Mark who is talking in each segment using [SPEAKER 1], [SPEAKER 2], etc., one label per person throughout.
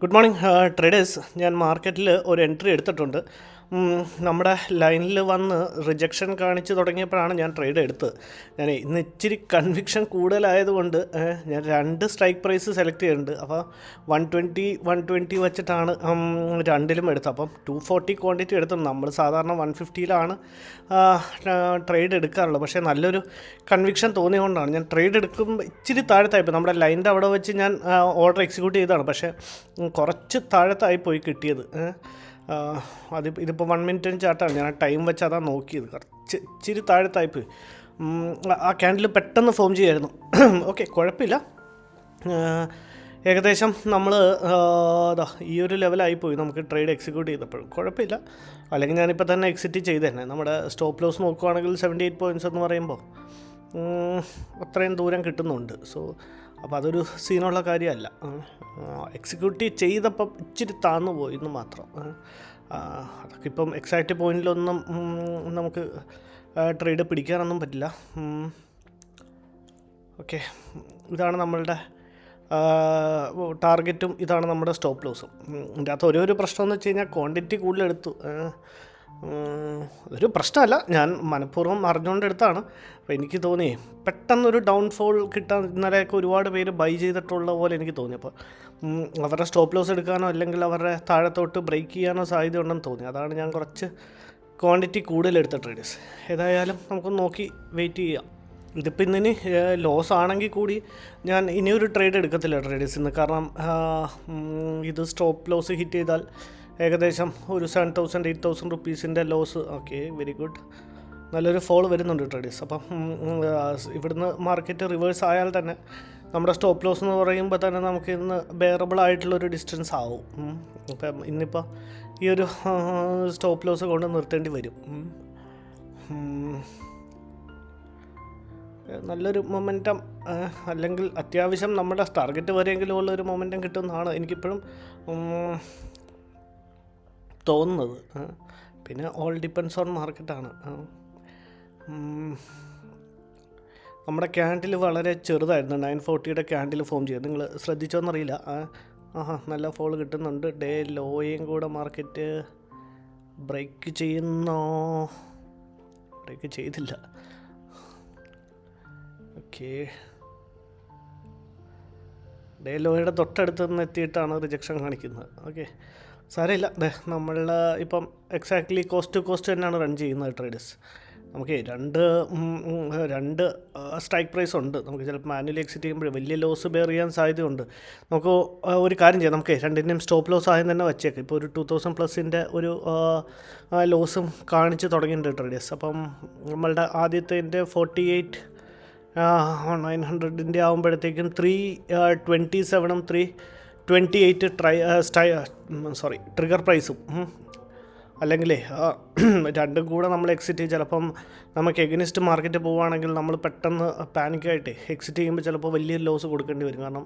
[SPEAKER 1] Good morning traders. ഞാൻ മാർക്കറ്റിൽ ഒരു എൻട്രി എടുത്തിട്ടുണ്ട്. നമ്മുടെ ലൈനിൽ വന്ന് റിജക്ഷൻ കാണിച്ച് തുടങ്ങിയപ്പോഴാണ് ഞാൻ ട്രേഡ് എടുത്തത്. ഞാൻ ഇന്ന് ഇച്ചിരി കൺവിക്ഷൻ കൂടുതലായതുകൊണ്ട് ഞാൻ 2 സ്ട്രൈക്ക് പ്രൈസ് സെലക്ട് ചെയ്തിട്ടുണ്ട്. അപ്പോൾ 120 വെച്ചിട്ടാണ് രണ്ടിലും എടുത്തത്. അപ്പം 240 ക്വാണ്ടിറ്റി എടുത്തിട്ടുണ്ട്. നമ്മൾ സാധാരണ 150ലാണ് ട്രേഡ് എടുക്കാറുള്ളത്. പക്ഷേ നല്ലൊരു കൺവിക്ഷൻ തോന്നിയതുകൊണ്ടാണ് ഞാൻ ട്രേഡ് എടുക്കുമ്പോൾ ഇച്ചിരി താഴത്തായിപ്പോയി. നമ്മുടെ ലൈനിൻ്റെ അവിടെ വെച്ച് ഞാൻ ഓർഡർ എക്സിക്യൂട്ട് ചെയ്തതാണ്. പക്ഷേ കുറച്ച് താഴത്തായിപ്പോയി കിട്ടിയത്. ഇതിപ്പോൾ 1 മിനിറ്റിന് ചാർട്ടാണ്. ഞാൻ ടൈം വെച്ച് അതാണ് നോക്കിയത്. കുറച്ച് ഇച്ചിരി താഴത്തായിപ്പോയി. ആ ക്യാൻഡിൽ പെട്ടെന്ന് ഫോം ചെയ്യായിരുന്നു. ഓക്കെ, കുഴപ്പമില്ല. ഏകദേശം നമ്മൾ ഈ ഒരു ലെവലായിപ്പോയി നമുക്ക് ട്രേഡ് എക്സിക്യൂട്ട് ചെയ്തപ്പോഴും. കുഴപ്പമില്ല. അല്ലെങ്കിൽ ഞാനിപ്പോൾ തന്നെ എക്സിറ്റ് ചെയ്ത് തന്നെ. നമ്മുടെ സ്റ്റോപ്പ് ലോസ് നോക്കുകയാണെങ്കിൽ 78 പോയിൻറ്റ്സ് എന്ന് പറയുമ്പോൾ അത്രയും ദൂരം കിട്ടുന്നുണ്ട്. അപ്പോൾ അതൊരു സീനുള്ള കാര്യമല്ല. എക്സിക്യൂട്ട് ചെയ്തപ്പം ഇച്ചിരി താന്നു പോയി എന്ന് മാത്രം. അതൊക്കെ ഇപ്പം എക്സാക്റ്റ് പോയിന്റിലൊന്നും നമുക്ക് ട്രേഡ് പിടിക്കാനൊന്നും പറ്റില്ല. ഓക്കെ, ഇതാണ് നമ്മളുടെ ടാർഗറ്റും ഇതാണ് നമ്മുടെ സ്റ്റോപ്പ് ലോസും. ഇതിൻ്റെ അകത്ത് ഒരു പ്രശ്നമെന്ന് വെച്ച് കഴിഞ്ഞാൽ ക്വാണ്ടിറ്റി കൂടുതലെടുത്തു. അതൊരു പ്രശ്നമല്ല, ഞാൻ മനഃപൂർവ്വം അറിഞ്ഞുകൊണ്ടെടുത്താണ്. അപ്പോൾ എനിക്ക് തോന്നി പെട്ടെന്നൊരു ഡൗൺഫോൾ കിട്ടാൻ ഇന്നലെയൊക്കെ ഒരുപാട് പേര് ബൈ ചെയ്തിട്ടുള്ള പോലെ എനിക്ക് തോന്നി. അപ്പോൾ അവരുടെ സ്റ്റോപ്പ് ലോസ് എടുക്കാനോ അല്ലെങ്കിൽ അവരുടെ താഴത്തോട്ട് ബ്രേക്ക് ചെയ്യാനോ സാധ്യത ഉണ്ടെന്ന് തോന്നി. അതാണ് ഞാൻ കുറച്ച് ക്വാണ്ടിറ്റി കൂടുതലെടുത്ത ട്രേഡേഴ്സ്. ഏതായാലും നമുക്കൊന്ന് നോക്കി വെയിറ്റ് ചെയ്യാം. ഇതിപ്പോൾ ഇന്നിന് ലോസ് ആണെങ്കിൽ കൂടി ഞാൻ ഇനിയൊരു ട്രേഡ് എടുക്കത്തില്ല ട്രേഡേഴ്സ് ഇന്ന്. കാരണം ഇത് സ്റ്റോപ്പ് ലോസ് ഹിറ്റ് ചെയ്താൽ ഏകദേശം ഒരു 7,000-8,000 റുപ്പീസിൻ്റെ ലോസ്. Okay, very good. നല്ലൊരു ഫോൾ വരുന്നുണ്ട് ട്രേഡേഴ്സ്. അപ്പം ഇവിടുന്ന് മാർക്കറ്റ് റിവേഴ്സ് ആയാൽ തന്നെ നമ്മുടെ സ്റ്റോപ്പ് ലോസ് എന്ന് പറയുമ്പോൾ തന്നെ നമുക്ക് ഇന്ന് ബെയറബിൾ ആയിട്ടുള്ളൊരു ഡിസ്റ്റൻസ് ആവും. അപ്പം ഇന്നിപ്പോൾ ഈ ഒരു സ്റ്റോപ്പ് ലോസ് കൊണ്ട് നിർത്തേണ്ടി വരും. നല്ലൊരു മൊമെൻറ്റം, അല്ലെങ്കിൽ അത്യാവശ്യം നമ്മുടെ ടാർഗറ്റ് വരെയെങ്കിലും ഉള്ളൊരു മൊമെൻറ്റം കിട്ടുമെന്നാണ് എനിക്കിപ്പോഴും തോന്നുന്നത്. പിന്നെ ഓൾ ഡിപ്പെൻസ് ഓൺ മാർക്കറ്റാണ്. നമ്മുടെ ക്യാൻഡിൽ വളരെ ചെറുതായിരുന്നു. 940 ക്യാൻഡിൽ ഫോം ചെയ്ത് നിങ്ങൾ ശ്രദ്ധിച്ചോന്നറിയില്ല. നല്ല ഫോൾ കിട്ടുന്നുണ്ട്. ഡേ ലോയും കൂടെ മാർക്കറ്റ് ബ്രേക്ക് ചെയ്യുന്നോ? ബ്രേക്ക് ചെയ്തില്ല. ഓക്കെ, ഡേ ലോയുടെ തൊട്ടടുത്ത് നിന്ന് എത്തിയിട്ടാണ് റിജക്ഷൻ കാണിക്കുന്നത്. ഓക്കെ, സാരമില്ല. നമ്മൾ ഇപ്പം എക്സാക്ട്ലി കോസ്റ്റ് ടു കോസ്റ്റ് തന്നെയാണ് റൺ ചെയ്യുന്നത് ട്രേഡേഴ്സ്. നമുക്ക് രണ്ട് സ്ട്രൈക്ക് പ്രൈസ് ഉണ്ട്. നമുക്ക് ചിലപ്പോൾ മാനുവലി എക്സിറ്റ് ചെയ്യുമ്പോൾ വലിയ ലോസ് ബെയർ ചെയ്യാൻ സാധ്യതയുണ്ട്. നമുക്ക് ഒരു കാര്യം ചെയ്യാം, നമുക്ക് രണ്ടിൻ്റെയും സ്റ്റോപ്പ് ലോസ് ആദ്യം തന്നെ വച്ചേക്കാം. ഇപ്പോൾ ഒരു 2000+ ഒരു ലോസും കാണിച്ച് തുടങ്ങിയിട്ടുണ്ട് ട്രേഡേഴ്സ്. അപ്പം നമ്മളുടെ ആദ്യത്തെ 48,900 ആകുമ്പോഴത്തേക്കും 327-328 ട്രിഗർ പ്രൈസും അല്ലെങ്കിൽ രണ്ടും കൂടെ നമ്മൾ എക്സിറ്റ് ചെയ്യും. ചിലപ്പം നമുക്ക് എഗനിസ്റ്റ് മാർക്കറ്റ് പോവുകയാണെങ്കിൽ നമ്മൾ പെട്ടെന്ന് പാനിക്കായിട്ട് എക്സിറ്റ് ചെയ്യുമ്പോൾ ചിലപ്പോൾ വലിയ ലോസ് കൊടുക്കേണ്ടി വരും. കാരണം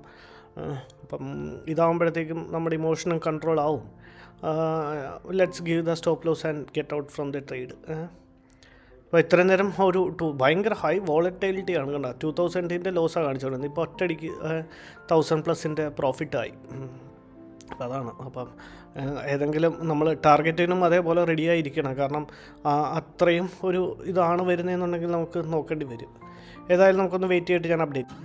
[SPEAKER 1] അപ്പം ഇതാകുമ്പോഴത്തേക്കും നമ്മുടെ ഇമോഷനും കൺട്രോൾ ആവും. Let's give the stop loss and get out from the trade. അപ്പോൾ ഇത്രയും നേരം ഭയങ്കര ഹൈ വോളറ്റൈലിറ്റിയാണ് കണ്ടോ. 2000 ലോസാണ് കാണിച്ചുകൊണ്ടിരുന്നത്. ഇപ്പോൾ ഒറ്റയടിക്ക് 1000+ പ്രോഫിറ്റായി. അപ്പോൾ അതാണ്. അപ്പം ഏതെങ്കിലും നമ്മൾ ടാർഗറ്റിനും അതേപോലെ റെഡിയായിരിക്കണം. കാരണം അത്രയും ഒരു ഇതാണ് വരുന്നതെന്നുണ്ടെങ്കിൽ നമുക്ക് നോക്കേണ്ടി വരും. ഏതായാലും നമുക്കൊന്ന് വെയിറ്റ് ചെയ്തിട്ട് ഞാൻ അപ്ഡേറ്റ്.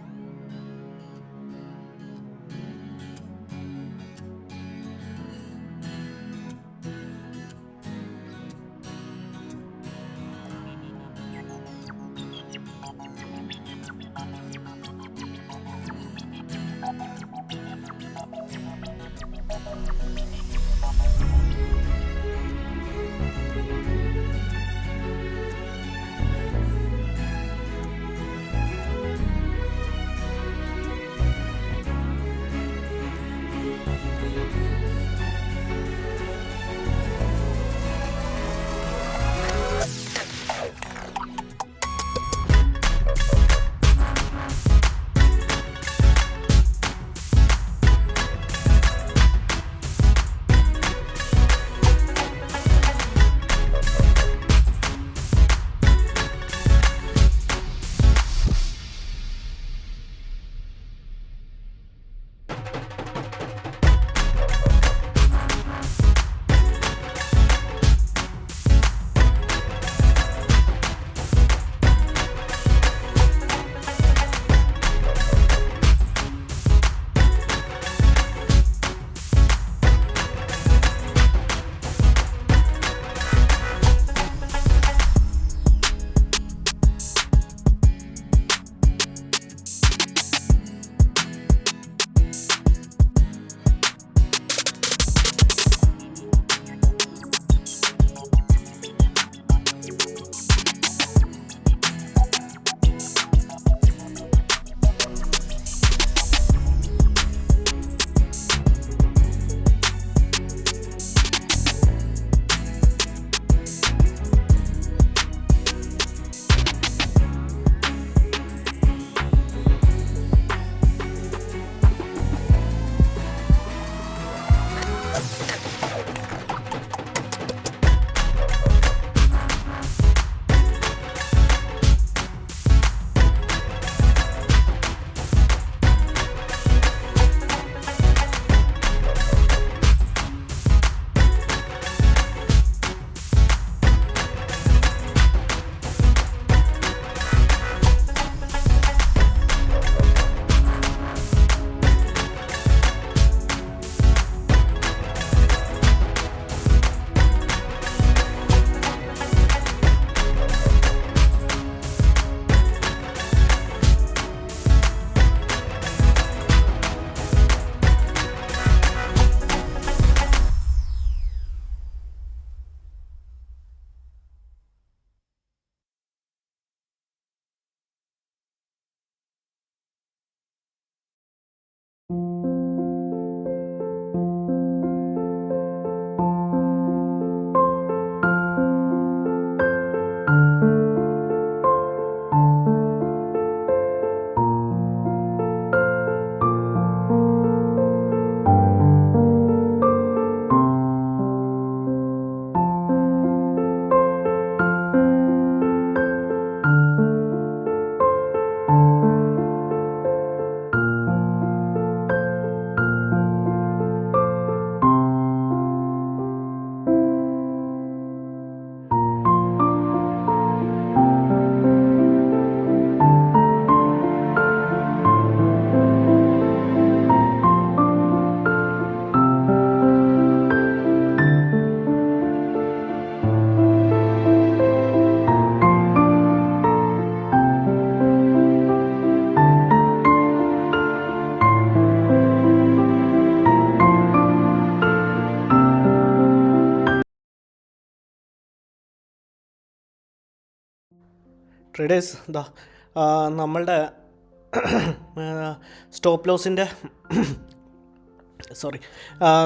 [SPEAKER 1] ട്രേഡേഴ്സ് ഇതാ നമ്മളുടെ സ്റ്റോപ്പ് ലോസിൻ്റെ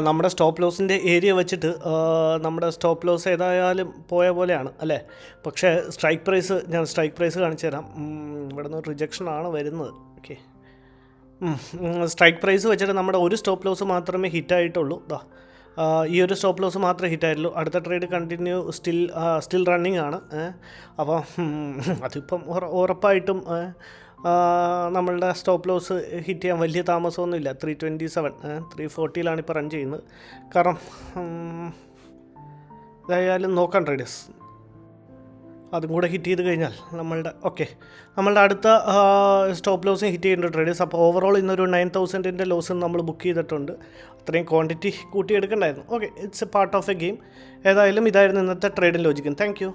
[SPEAKER 1] നമ്മുടെ സ്റ്റോപ്പ് ലോസിൻ്റെ ഏരിയ വെച്ചിട്ട് നമ്മുടെ സ്റ്റോപ്പ് ലോസ് ഏതായാലും പോയ പോലെയാണ് അല്ലേ. പക്ഷേ ഞാൻ സ്ട്രൈക്ക് പ്രൈസ് കാണിച്ചു തരാം. ഇവിടെ നിന്ന് റിജക്ഷനാണ് വരുന്നത്. ഓക്കെ, സ്ട്രൈക്ക് പ്രൈസ് വെച്ചിട്ട് നമ്മുടെ ഒരു സ്റ്റോപ്പ് ലോസ് മാത്രമേ ഹിറ്റായിട്ടുള്ളൂ. ഈ ഒരു സ്റ്റോപ്പ് ലോസ് മാത്രമേ ഹിറ്റായിട്ടുള്ളൂ. അടുത്ത ട്രേഡ് കണ്ടിന്യൂ സ്റ്റിൽ റണ്ണിങ് ആണ്. അപ്പോൾ അതിപ്പം ഉറപ്പായിട്ടും നമ്മളുടെ സ്റ്റോപ്പ് ലോസ് ഹിറ്റ് ചെയ്യാൻ വലിയ താമസമൊന്നുമില്ല. 327 340 ഇപ്പോൾ റൺ ചെയ്യുന്നത്. കാരണം ഏതായാലും നോക്കാം ട്രേഡേഴ്സ്, അതും കൂടെ ഹിറ്റ് ചെയ്ത് കഴിഞ്ഞാൽ നമ്മളുടെ അടുത്ത സ്റ്റോപ്പ് ലോസും ഹിറ്റ് ചെയ്യുന്നുണ്ട് ട്രേഡേഴ്സ്. അപ്പോൾ ഓവറോൾ ഇന്നൊരു 9000 ലോസ് നമ്മൾ ബുക്ക് ചെയ്തിട്ടുണ്ട്. അത്രയും ക്വാണ്ടിറ്റി കൂട്ടിയെടുക്കണ്ടായിരുന്നു. Okay, it's a part of a game. ഏതായാലും ഇതായിരുന്നു ഇന്നത്തെ ട്രേഡിംഗ് ലോജിക്ക്. Thank you.